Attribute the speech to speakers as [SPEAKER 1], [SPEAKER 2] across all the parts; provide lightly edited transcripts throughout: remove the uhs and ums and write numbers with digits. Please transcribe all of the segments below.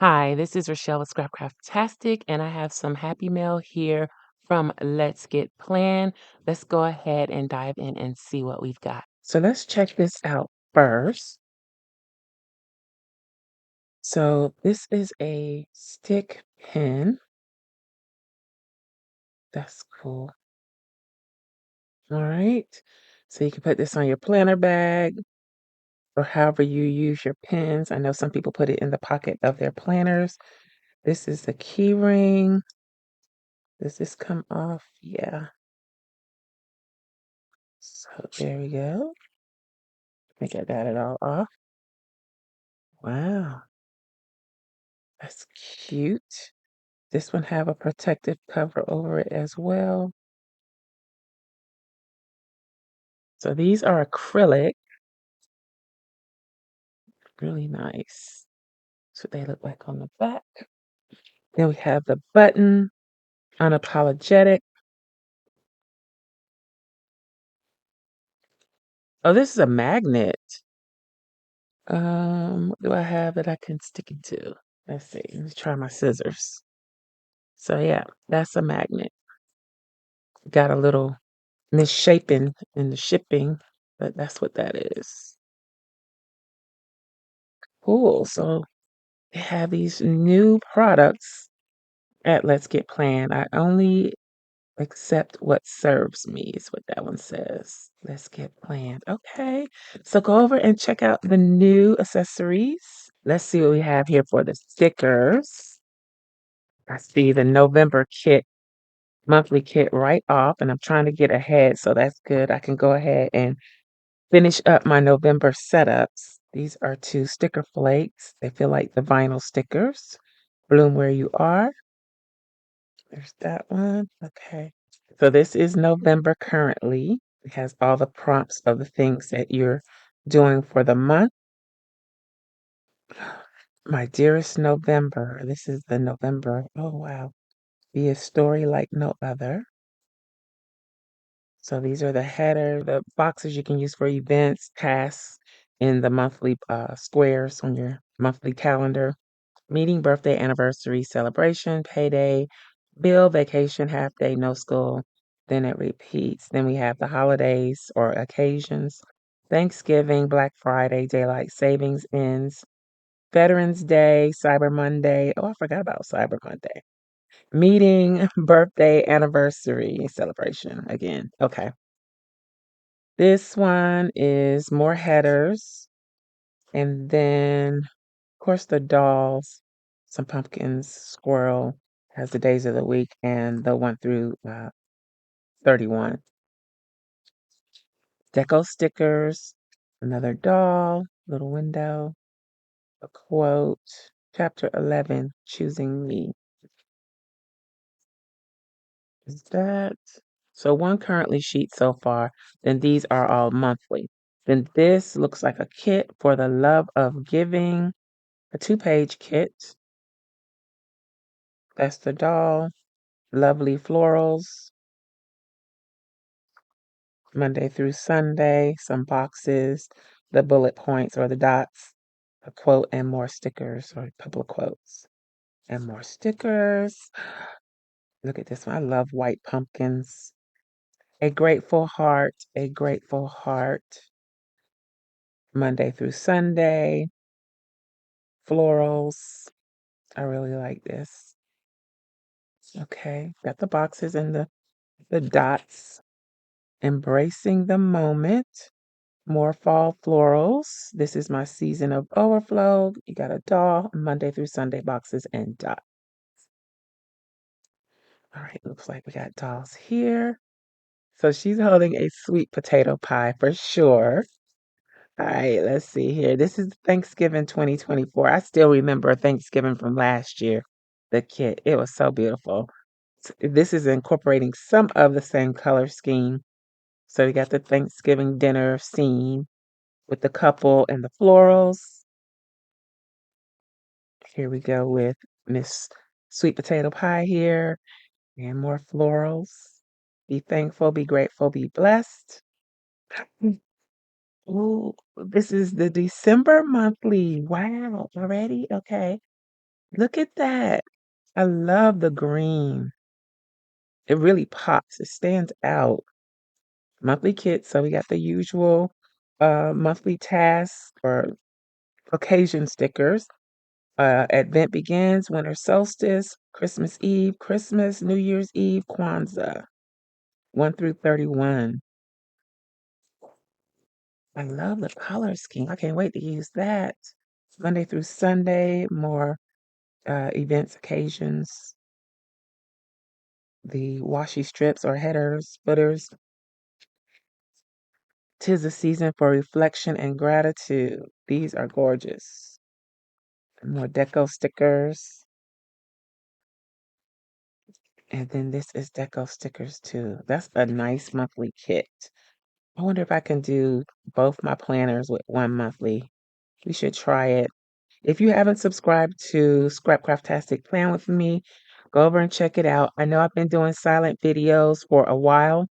[SPEAKER 1] Hi, this is Rachelle with Scrapcraftastic, and I have some happy mail here from Let's Get Plan. Let's go ahead and dive in and see what we've got. So let's check this out first. So this is a stick pin. That's cool. All right. So you can put this on your planner bag or however you use your pins. I know some people put it in the pocket of their planners. This is the key ring. Does this come off? Yeah. So there we go. I think I got it all off. Wow, that's cute. This one have a protective cover over it as well. So these are acrylic, really nice. That's what they look like on the back. Then we have the button, unapologetic. Oh, this is a magnet. What do I have that I can stick it to? Let's see. Let me try my scissors. So yeah, that's a magnet. Got a little misshapen in the shipping, but that's what that is. Cool. So they have these new products at Let's Get Plan. I only accept what serves me, is what that one says. Let's Get Planned. Okay. So go over and check out the new accessories. Let's see what we have here for the stickers. I see the November kit, monthly kit right off, and I'm trying to get ahead, so that's good. I can go ahead and finish up my November setups. These are two sticker flakes. They feel like the vinyl stickers. Bloom Where You Are. There's that one. Okay. So this is November currently. It has all the prompts of the things that you're doing for the month. My dearest November. This is the November. Oh, wow. Be a story like no other. So these are the header, the boxes you can use for events, tasks in the monthly squares on your monthly calendar. Meeting, birthday, anniversary, celebration, payday, bill, vacation, half day, no school. Then it repeats. Then we have the holidays or occasions. Thanksgiving, Black Friday, Daylight Savings ends, Veterans Day, Cyber Monday. Oh, I forgot about Cyber Monday. Meeting, birthday, anniversary, celebration again. Okay. This one is more headers. And then, of course, the dolls, some pumpkins, squirrel has the days of the week, and the 1 through 31. Deco stickers, another doll, little window, a quote, chapter 11, choosing me. Is that? So one currently sheet so far, then these are all monthly. Then this looks like a kit for the love of giving, a 2-page kit. That's the doll. Lovely florals, Monday through Sunday, some boxes, the bullet points or the dots, a quote, and more stickers or a couple of quotes and more stickers. Look at this one. I love white pumpkins. A grateful heart, a grateful heart. Monday through Sunday, florals. I really like this. Okay, got the boxes and the dots. Embracing the moment. More fall florals. This is my season of overflow. You got a doll, Monday through Sunday boxes and dots. All right, looks like we got dolls here. So she's holding a sweet potato pie for sure. All right, let's see here. This is Thanksgiving 2024. I still remember Thanksgiving from last year, the kit. It was so beautiful. This is incorporating some of the same color scheme. So we got the Thanksgiving dinner scene with the couple and the florals. Here we go with Miss Sweet Potato Pie here and more florals. Be thankful, be grateful, be blessed. Ooh, this is the December monthly. Wow, already? Okay. Look at that. I love the green. It really pops. It stands out. Monthly kit. So we got the usual monthly tasks or occasion stickers. Advent begins, winter solstice, Christmas Eve, Christmas, New Year's Eve, Kwanzaa, 1 through 31. I love the color scheme. I can't wait to use that. Monday through Sunday, more events, occasions, the washi strips or headers, footers. Tis a season for reflection and gratitude. These are gorgeous. More deco stickers. And then this is deco stickers too. That's a nice monthly kit. I wonder if I can do both my planners with one monthly. We should try it. If you haven't subscribed to Scrapcraftastic Plan with me, go over and check it out. I know I've been doing silent videos for a while,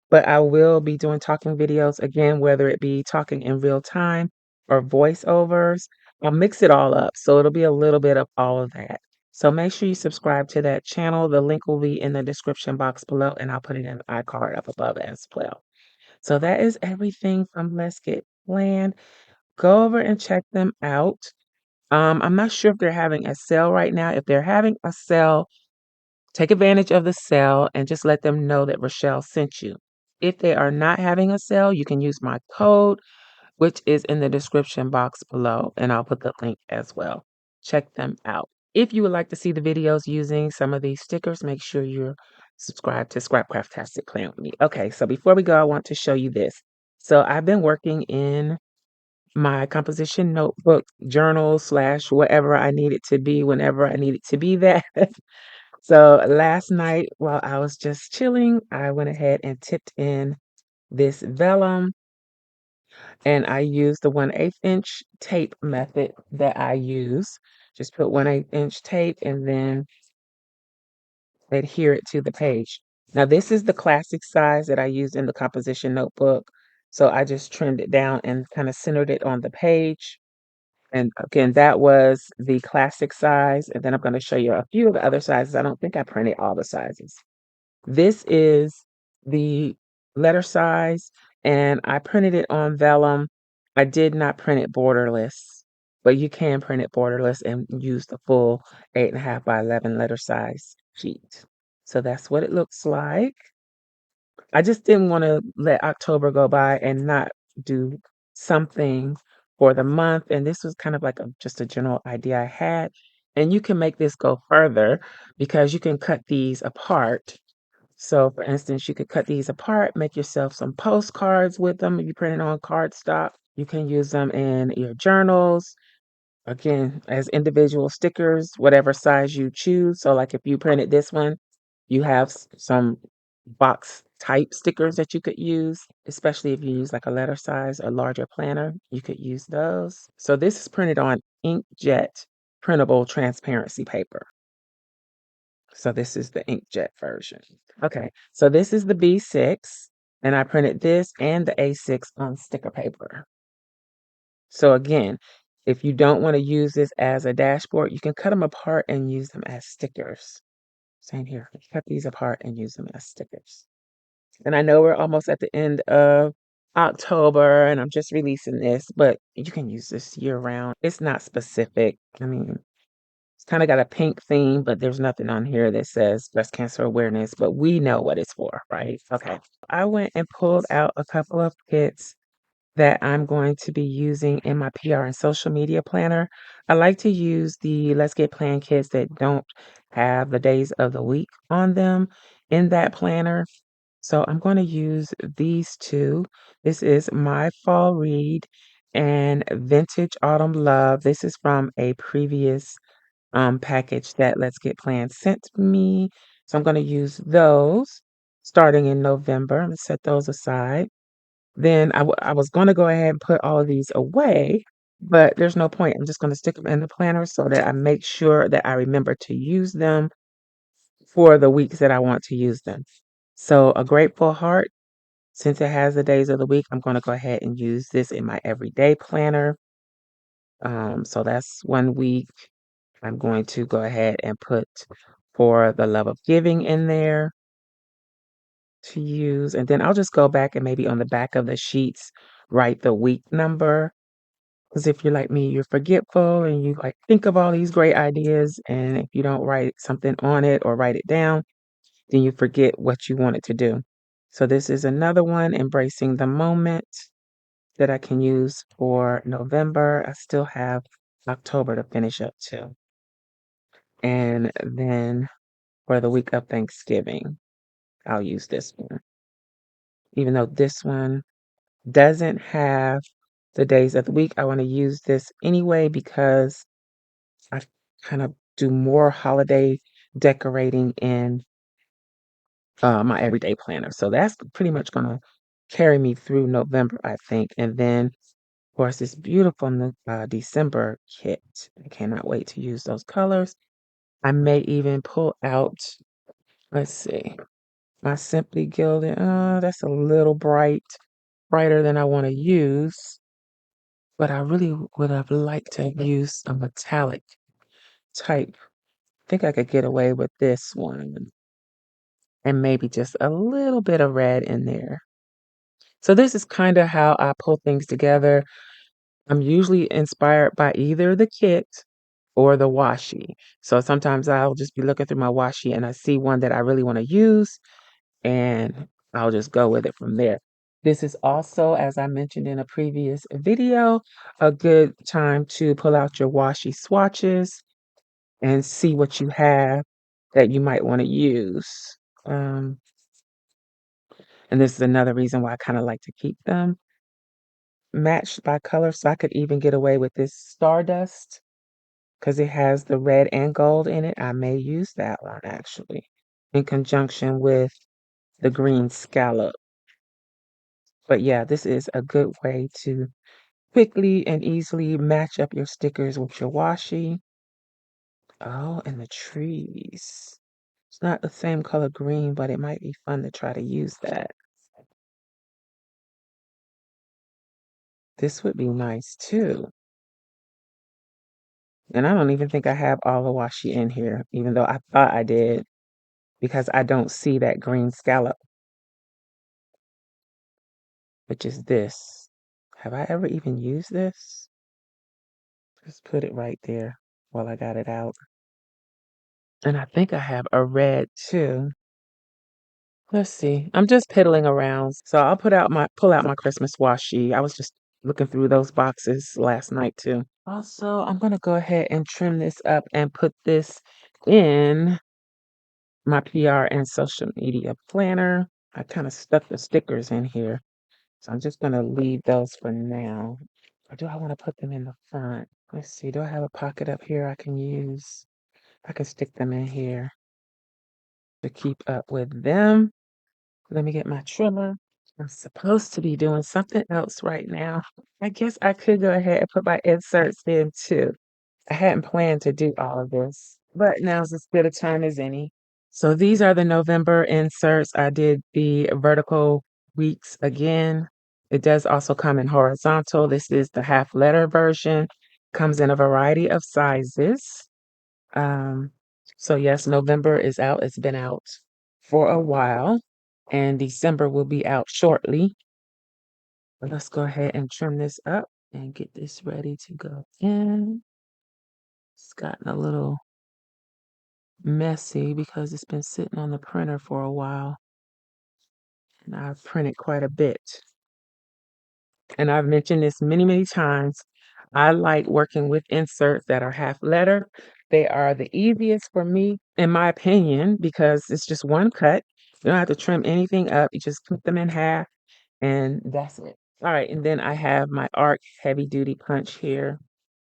[SPEAKER 1] but I will be doing talking videos again, whether it be talking in real time or voiceovers. I'll mix it all up, so it'll be a little bit of all of that. So make sure you subscribe to that channel. The link will be in the description box below, and I'll put it in the iCard up above as well. So that is everything from Let's Get Planned. Go over and check them out. I'm not sure if they're having a sale right now. If they're having a sale, take advantage of the sale and just let them know that Rachelle sent you. If they are not having a sale, you can use my code, which is in the description box below, and I'll put the link as well. Check them out. If you would like to see the videos using some of these stickers, make sure you're subscribed to Scrapcraftastic Plan with me. Okay, so before we go, I want to show you this. So I've been working in my composition notebook, journal slash whatever I need it to be whenever I need it to be that. So last night while I was just chilling, I went ahead and tipped in this vellum and I used the 1/8 inch tape method that I use. Just put 1/8 inch tape and then adhere it to the page. Now this is the classic size that I used in the composition notebook. So I just trimmed it down and kind of centered it on the page. And again, that was the classic size. And then I'm going to show you a few of the other sizes. I don't think I printed all the sizes. This is the letter size, and I printed it on vellum. I did not print it borderless, but you can print it borderless and use the full 8.5 by 11 letter size sheet. So that's what it looks like. I just didn't want to let October go by and not do something for the month. And this was kind of like just a general idea I had. And you can make this go further because you can cut these apart. So, for instance, you could cut these apart, make yourself some postcards with them. If you print it on cardstock, you can use them in your journals. Again, as individual stickers, whatever size you choose. So, like if you printed this one, you have some box type stickers that you could use, especially if you use like a letter size or larger planner, you could use those. So, this is printed on inkjet printable transparency paper. So this is the inkjet version. Okay, so this is the B6, and I printed this and the A6 on sticker paper. So again, if you don't want to use this as a dashboard, you can cut them apart and use them as stickers. Same here. Cut these apart and use them as stickers. And I know we're almost at the end of October and I'm just releasing this, but you can use this year round. It's not specific. I mean, it's kind of got a pink theme, but there's nothing on here that says breast cancer awareness, but we know what it's for, right? Okay. I went and pulled out a couple of kits that I'm going to be using in my PR and social media planner. I like to use the Let's Get Plan kits that don't have the days of the week on them in that planner. So I'm going to use these two. This is My Fall Read and Vintage Autumn Love. This is from a previous package that Let's Get Planned sent me. So I'm going to use those starting in November. I'm going to set those aside. Then I was going to go ahead and put all of these away, but there's no point. I'm just going to stick them in the planner so that I make sure that I remember to use them for the weeks that I want to use them. So a grateful heart, since it has the days of the week, I'm going to go ahead and use this in my everyday planner. So that's 1 week. I'm going to go ahead and put For the Love of Giving in there to use. And then I'll just go back and maybe on the back of the sheets, write the week number. Because if you're like me, you're forgetful and you like think of all these great ideas. And if you don't write something on it or write it down, then you forget what you wanted to do. So this is another one, Embracing the Moment, that I can use for November. I still have October to finish up too. And then for the week of Thanksgiving, I'll use this one. Even though this one doesn't have the days of the week, I want to use this anyway because I kind of do more holiday decorating in my everyday planner. So that's pretty much going to carry me through November, I think. And then, of course, this beautiful December kit. I cannot wait to use those colors. I may even pull out, let's see, my Simply Gilded. That's a little brighter than I want to use. But I really would have liked to have used a metallic type. I think I could get away with this one and maybe just a little bit of red in there. So this is kind of how I pull things together. I'm usually inspired by either the kit or the washi. So sometimes I'll just be looking through my washi and I see one that I really want to use and I'll just go with it from there. This is also, as I mentioned in a previous video, a good time to pull out your washi swatches and see what you have that you might want to use. Um, and this is another reason why I kind of like to keep them matched by color. So I could even get away with this Stardust because it has the red and gold in it. I may use that one actually in conjunction with the green scallop. But yeah, this is a good way to quickly and easily match up your stickers with your washi. Oh, and the trees. It's not the same color green, but it might be fun to try to use that. This would be nice too. And I don't even think I have all the washi in here, even though I thought I did, because I don't see that green scallop, which is this. Have I ever even used this? Just put it right there while I got it out. And I think I have a red too. Let's see. I'm just piddling around. So I'll pull out my Christmas washi. I was just looking through those boxes last night too. Also, I'm gonna go ahead and trim this up and put this in my PR and social media planner. I kind of stuck the stickers in here. So I'm just gonna leave those for now. Or do I want to put them in the front? Let's see. Do I have a pocket up here I can use? I can stick them in here to keep up with them. Let me get my trimmer. I'm supposed to be doing something else right now. I guess I could go ahead and put my inserts in too. I hadn't planned to do all of this, but now's as good a time as any. So these are the November inserts. I did the vertical weeks again. It does also come in horizontal. This is the half letter version. Comes in a variety of sizes. Um, so yes, November is out. It's been out for a while, and December will be out shortly. But let's go ahead and trim this up and get this ready to go in. It's gotten a little messy because it's been sitting on the printer for a while, and I've printed quite a bit. And I've mentioned this many, many times. I like working with inserts that are half letter. They are the easiest for me, in my opinion, because it's just one cut. You don't have to trim anything up. You just cut them in half, and that's it. All right, and then I have my ARC heavy duty punch here.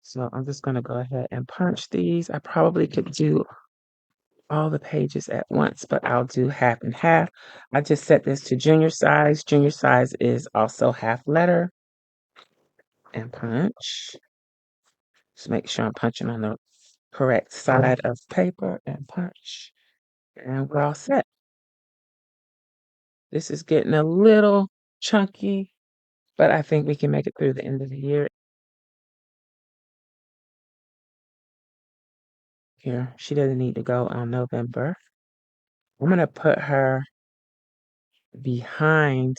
[SPEAKER 1] So I'm just going to go ahead and punch these. I probably could do all the pages at once, but I'll do half and half. I just set this to junior size. Junior size is also half letter. And punch. Just make sure I'm punching on the correct side of paper and punch. And we're all set. This is getting a little chunky, but I think we can make it through the end of the year. Here, she doesn't need to go on November. I'm gonna put her behind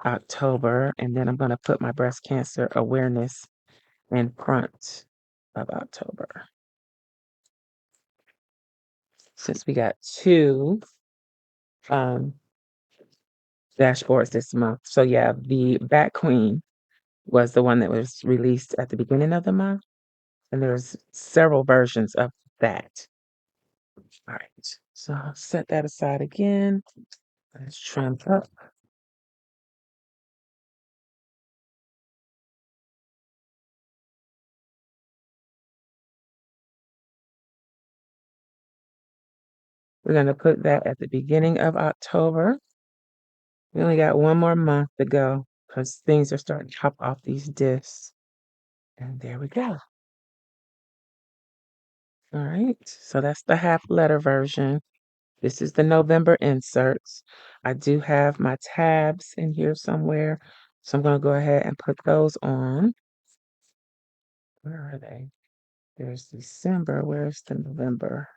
[SPEAKER 1] October, and then I'm gonna put my breast cancer awareness in front of October. Since we got two dashboards this month. So yeah, the Bat Queen was the one that was released at the beginning of the month, and there's several versions of that. All right, so I'll set that aside again. Let's trim up. We're gonna put that at the beginning of October. We only got one more month to go because things are starting to pop off these discs. And there we go. All right, so that's the half letter version. This is the November inserts. I do have my tabs in here somewhere, so I'm going to go ahead and put those on. Where are they? There's December. Where's the November?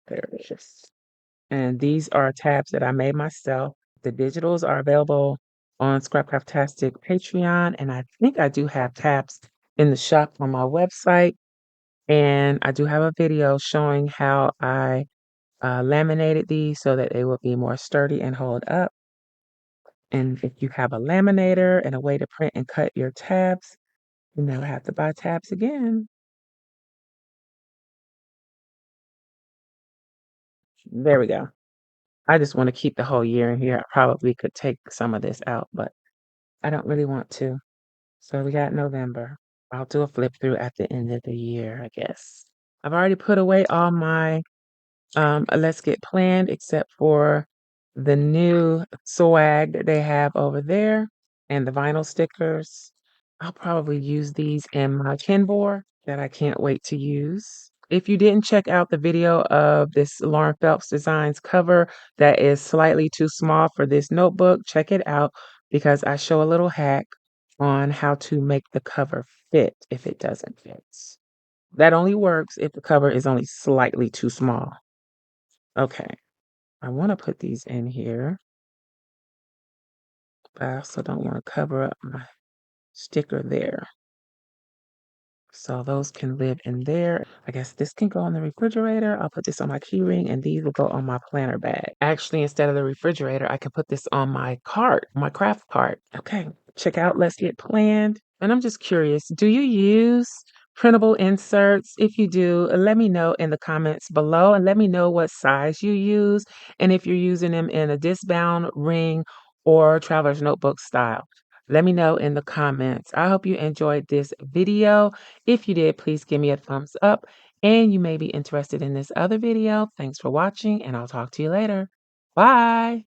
[SPEAKER 1] There it is. And these are tabs that I made myself. The digitals are available on Scrapcraftastic Patreon, and I think I do have tabs in the shop on my website. And I do have a video showing how I laminated these so that they will be more sturdy and hold up. And if you have a laminator and a way to print and cut your tabs, you never have to buy tabs again. There we go. I just want to keep the whole year in here. I probably could take some of this out, but I don't really want to. So we got November. I'll do a flip through at the end of the year, I guess. I've already put away all my Let's Get Planned except for the new swag that they have over there and the vinyl stickers. I'll probably use these in my Kenbore that I can't wait to use. If you didn't check out the video of this Lauren Phelps Designs cover that is slightly too small for this notebook, check it out because I show a little hack on how to make the cover fit if it doesn't fit. That only works if the cover is only slightly too small. Okay, I want to put these in here, but I also don't want to cover up my sticker there. So those can live in there. I guess this can go in the refrigerator. I'll put this on my key ring and these will go on my planner bag. Actually, instead of the refrigerator, I can put this on my cart, my craft cart. Okay, check out Let's Get Planned. And I'm just curious, do you use printable inserts? If you do, let me know in the comments below and let me know what size you use and if you're using them in a disc bound ring or traveler's notebook style. Let me know in the comments. I hope you enjoyed this video. If you did, please give me a thumbs up and you may be interested in this other video. Thanks for watching and I'll talk to you later. Bye.